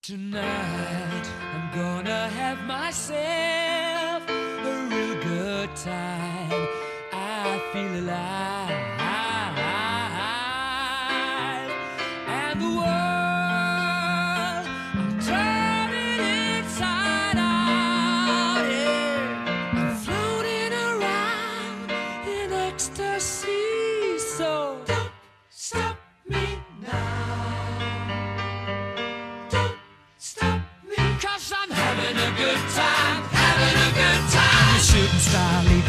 Tonight I'm gonna have myself a real good time. I feel alive, and the world I'm turning inside out. Yeah, I'm floating around in ecstasy. So don't stop me now. Cause I'm having a good time, having a good time. The shooting star leads